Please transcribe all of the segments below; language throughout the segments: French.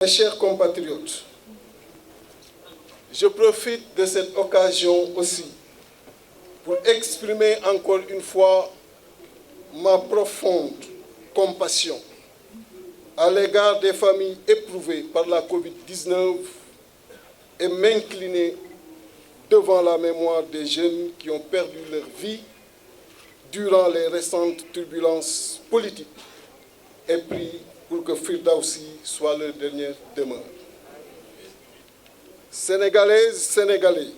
chers compatriotes, je profite de cette occasion aussi pour exprimer encore une fois ma profonde compassion à l'égard des familles éprouvées par la Covid-19 et m'incliner devant la mémoire des jeunes qui ont perdu leur vie durant les récentes turbulences politiques et prie pour que Firdausi soit leur dernière demeure. Sénégalaises, Sénégalais,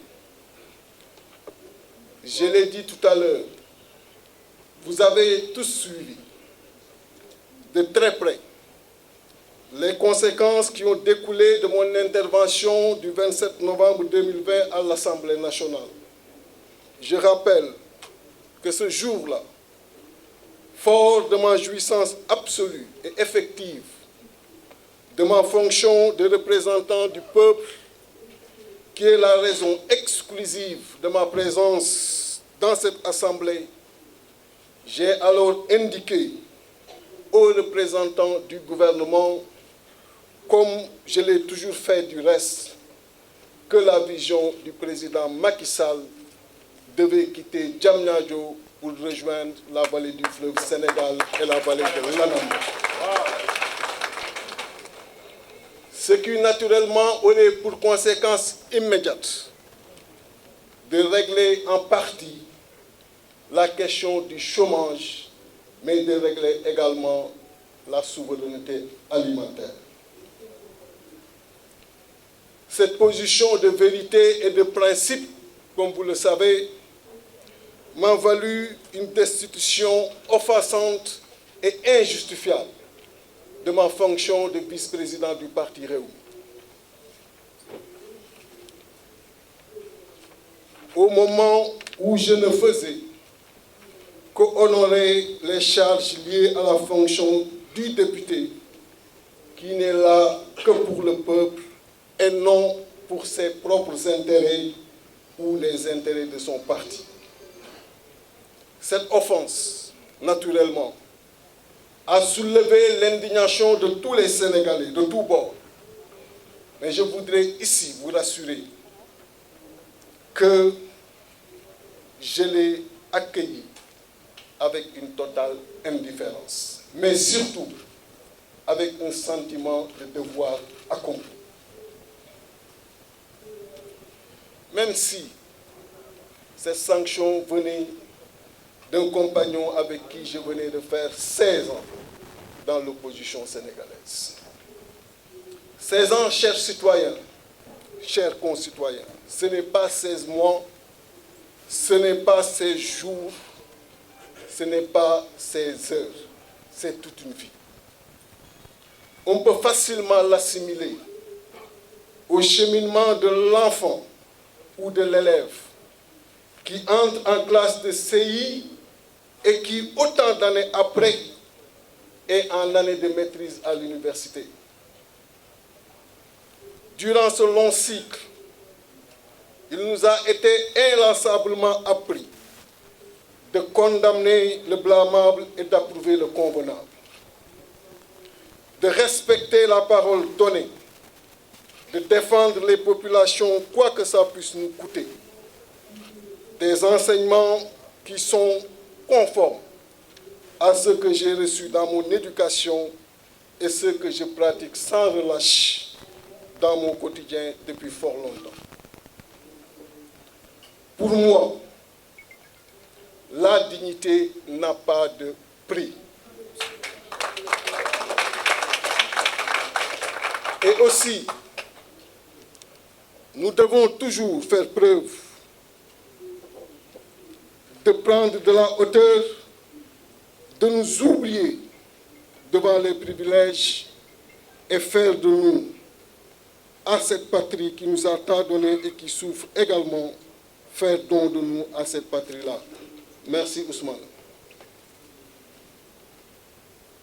je l'ai dit tout à l'heure, vous avez tous suivi de très près les conséquences qui ont découlé de mon intervention du 27 novembre 2020 à l'Assemblée nationale. Je rappelle que ce jour-là, fort de ma jouissance absolue et effective, de ma fonction de représentant du peuple, qui est la raison exclusive de ma présence dans cette Assemblée, j'ai alors indiqué aux représentants du gouvernement, comme je l'ai toujours fait du reste, que la vision du président Macky Sall devait quitter Diamniadio pour rejoindre la vallée du fleuve Sénégal et la vallée de l'Anambra. Ce qui naturellement aurait pour conséquence immédiate de régler en partie la question du chômage, mais de régler également la souveraineté alimentaire. Cette position de vérité et de principe, comme vous le savez, m'a valu une destitution offensante et injustifiable de ma fonction de vice-président du parti Rewmi. Au moment où je ne faisais qu'honorer les charges liées à la fonction du député, qui n'est là que pour le peuple et non pour ses propres intérêts ou les intérêts de son parti. Cette offense, naturellement, a soulevé l'indignation de tous les Sénégalais, de tous bords. Mais je voudrais ici vous rassurer que je l'ai accueilli avec une totale indifférence, mais surtout avec un sentiment de devoir accompli. Même si cette sanction venait d'un compagnon avec qui je venais de faire 16 ans dans l'opposition sénégalaise. 16 ans, chers citoyens, chers concitoyens, ce n'est pas 16 mois, ce n'est pas 16 jours, ce n'est pas 16 heures, c'est toute une vie. On peut facilement l'assimiler au cheminement de l'enfant ou de l'élève qui entre en classe de CI et qui, autant d'années après, est en année de maîtrise à l'université. Durant ce long cycle, il nous a été inlassablement appris de condamner le blâmable et d'approuver le convenable, de respecter la parole donnée, de défendre les populations quoi que ça puisse nous coûter, des enseignements qui sont conformes à ce que j'ai reçu dans mon éducation et ce que je pratique sans relâche dans mon quotidien depuis fort longtemps. Pour moi, la dignité n'a pas de prix. Et aussi, nous devons toujours faire preuve de prendre de la hauteur, de nous oublier devant les privilèges et faire de nous, à cette patrie qui nous a tant donné et qui souffre également, faire don de nous à cette patrie-là. Merci Ousmane.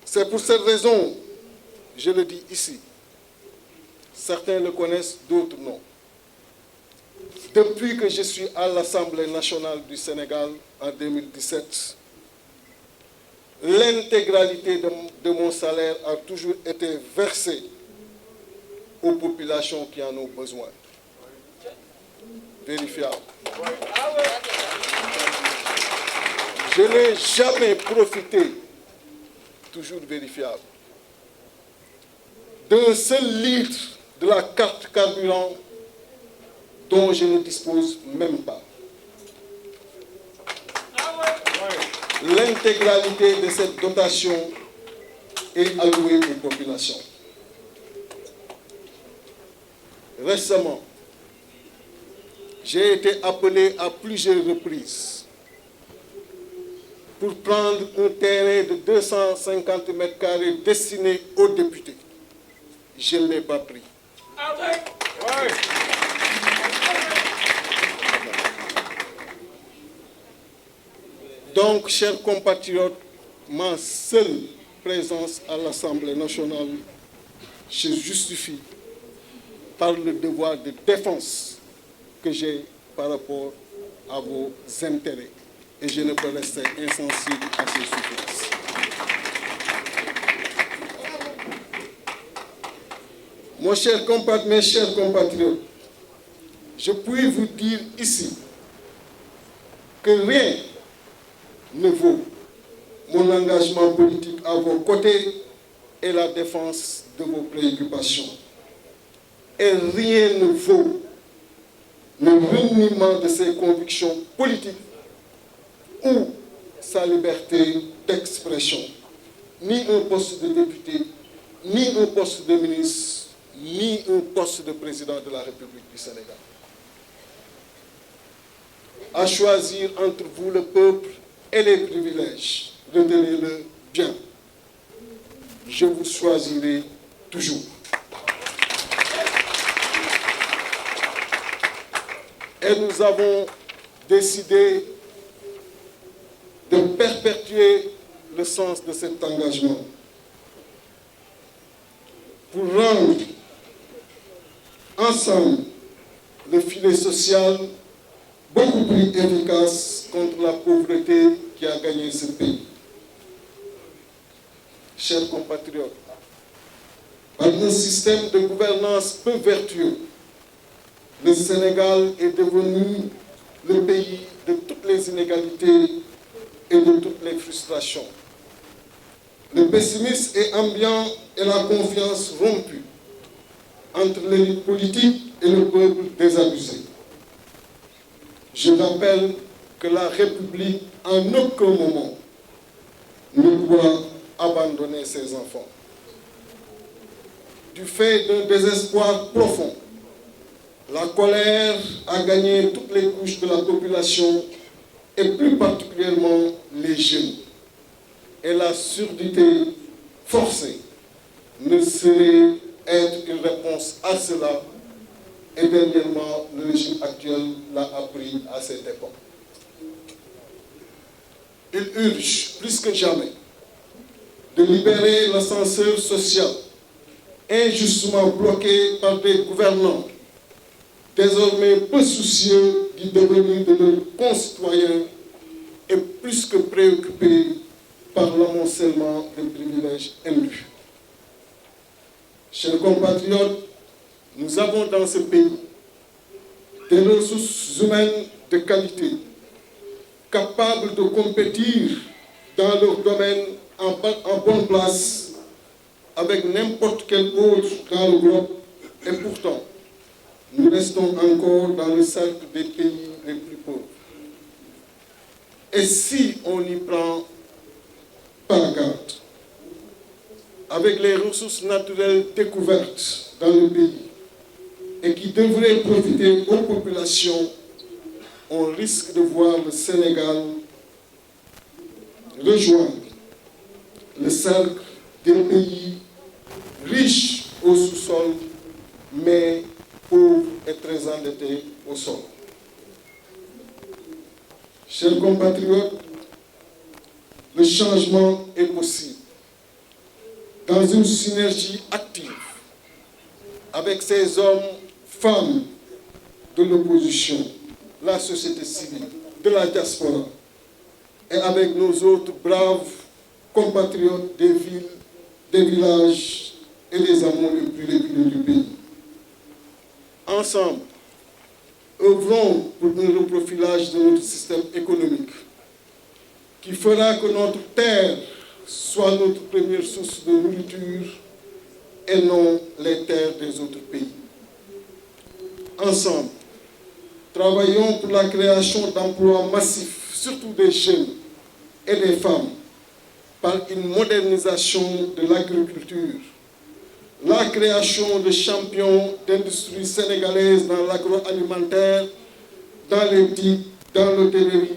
C'est pour cette raison, je le dis ici, certains le connaissent, d'autres non. Depuis que je suis à l'Assemblée nationale du Sénégal en 2017, l'intégralité de mon salaire a toujours été versée aux populations qui en ont besoin. Vérifiable. Je n'ai jamais profité, toujours vérifiable, d'un seul litre de la carte carburant dont je ne dispose même pas. L'intégralité de cette dotation est allouée aux populations. Récemment, j'ai été appelé à plusieurs reprises pour prendre un terrain de 250 mètres carrés destiné aux députés. Je ne l'ai pas pris. Donc, chers compatriotes, ma seule présence à l'Assemblée nationale se justifie par le devoir de défense que j'ai par rapport à vos intérêts. Et je ne peux rester insensible à ces souffrances. Mes chers compatriotes, je puis vous dire ici que rien ne vaut mon engagement politique à vos côtés et la défense de vos préoccupations. Et rien ne vaut le reniement de ses convictions politiques ou sa liberté d'expression. Ni un poste de député, ni un poste de ministre, ni un poste de président de la République du Sénégal. À choisir entre vous le peuple et les privilèges, retenez-le bien. Je vous choisirai toujours. Et nous avons décidé de perpétuer le sens de cet engagement pour rendre ensemble le filet social beaucoup plus efficace contre la pauvreté qui a gagné ce pays. Chers compatriotes, par un système de gouvernance peu vertueux, le Sénégal est devenu le pays de toutes les inégalités et de toutes les frustrations. Le pessimisme est ambiant et la confiance rompue entre l'élite politique et le peuple désabusé. Je rappelle que la République, en aucun moment, ne doit abandonner ses enfants. Du fait d'un désespoir profond, la colère a gagné toutes les couches de la population et plus particulièrement les jeunes. Et la surdité forcée ne saurait être une réponse à cela. Et dernièrement, le régime actuel l'a appris à cette époque. Il urge plus que jamais de libérer l'ascenseur social injustement bloqué par des gouvernants désormais peu soucieux du devenir de leurs concitoyens et plus que préoccupés par l'amoncellement des privilèges indus. Chers compatriotes, nous avons dans ce pays des ressources humaines de qualité, capables de compétir dans leur domaine en bonne place avec n'importe quel autre dans le globe, et pourtant, nous restons encore dans le cercle des pays les plus pauvres. Et si on n'y prend pas garde, avec les ressources naturelles découvertes dans le pays et qui devraient profiter aux populations, on risque de voir le Sénégal rejoindre le cercle des pays riches au sous-sol, mais pauvres et très endettés au sol. Chers compatriotes, le changement est possible dans une synergie active avec ces hommes, femmes de l'opposition, la société civile, de la diaspora, et avec nos autres braves compatriotes des villes, des villages et des hameaux les plus reculés du pays. Ensemble, œuvrons pour un reprofilage de notre système économique qui fera que notre terre soit notre première source de nourriture et non les terres des autres pays. Ensemble, travaillons pour la création d'emplois massifs, surtout des jeunes et des femmes, par une modernisation de l'agriculture, la création de champions d'industrie sénégalaise dans l'agroalimentaire, dans les TIC, dans l'hôtellerie,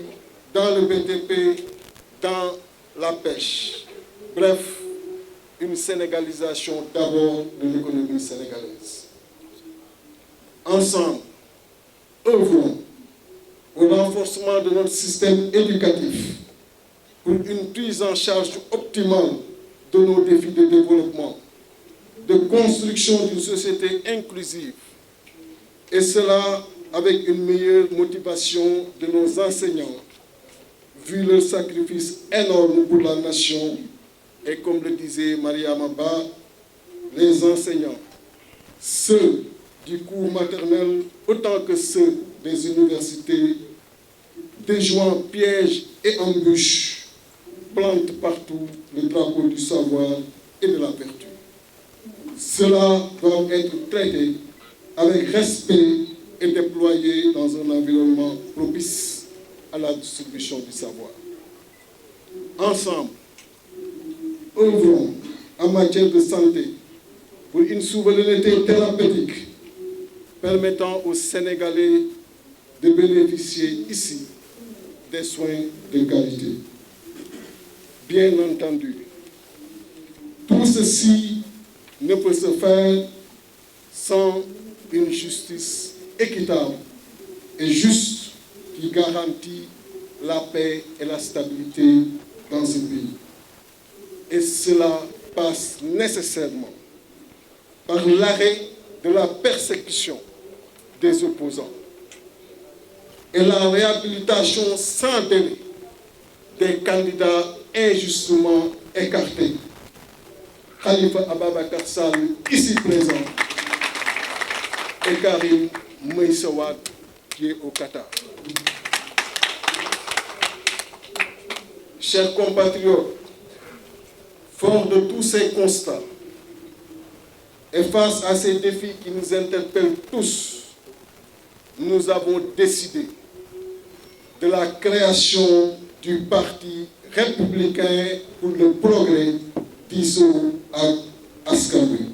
dans le BTP, dans la pêche. Bref, une sénégalisation d'abord de l'économie sénégalaise. Ensemble, œuvrons au renforcement de notre système éducatif pour une prise en charge optimale de nos défis de développement, de construction d'une société inclusive, et cela avec une meilleure motivation de nos enseignants, vu leur sacrifice énorme pour la nation, et comme le disait Mariama Ba, les enseignants, ceux du cours maternel autant que ceux des universités, déjouant pièges et embûches, plantent partout le drapeau du savoir et de la vertu. Cela doit être traité avec respect et déployé dans un environnement propice à la distribution du savoir. Ensemble, œuvrons en matière de santé pour une souveraineté thérapeutique permettant aux Sénégalais de bénéficier ici des soins de qualité. Bien entendu, tout ceci ne peut se faire sans une justice équitable et juste qui garantit la paix et la stabilité dans ce pays. Et cela passe nécessairement par l'arrêt de la persécution des opposants et la réhabilitation sans délai des candidats injustement écartés. Khalifa Ababacar Sall, ici présent, et Karim Meïssa Wade, qui est au Qatar. Chers compatriotes, fort de tous ces constats, et face à ces défis qui nous interpellent tous, nous avons décidé de la création du Parti républicain pour le progrès d'Isso Askan Wi.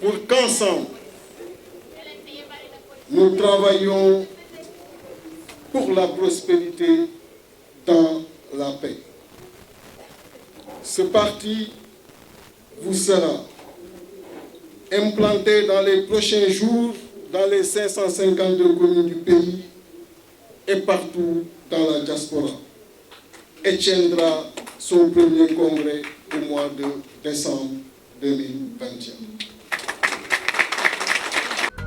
Pour qu'ensemble, nous travaillons pour la prospérité dans la paix. Ce parti vous sera implanté dans les prochains jours dans les 552 communes du pays et partout dans la diaspora et tiendra son premier congrès au mois de décembre 2021.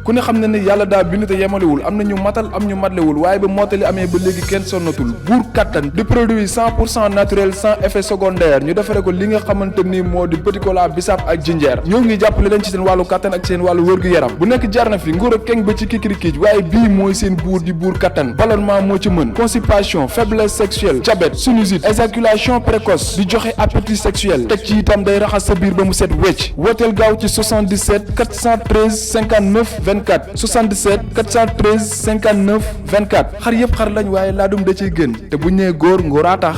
ku ne xam na ne yàlla daa bind te yemalewul am na ñu matal am ñu matlewul waaye ba mottali amee ba léegi kenn sonnatul buur kattan di produit 100% naturel sans effet secondaire ñu defare ko li nga xamante ni moo di petit cola bisaab ak jinjeer ñoo ngi jàppale leen ci seen wàllu kattan ak seen wàllu wërgu-yaram bu nekk jar na fi nguur ak keng ba ci kikirikiij waaye bii mooy seen buur di buur kattan ballonnement moo ci mën constipation faiblesse sexuelle diabète sinusite éjaculation précoce di joxe appétit sexuel teg ci itam day raxas sa biir ba mu set wecc wooteel gaaw ci 77 413 59 24 77 413 59 24 xar yëpp xar lañ waaye laadum da ciy gën te bu ñu nee góor ngóoraa tax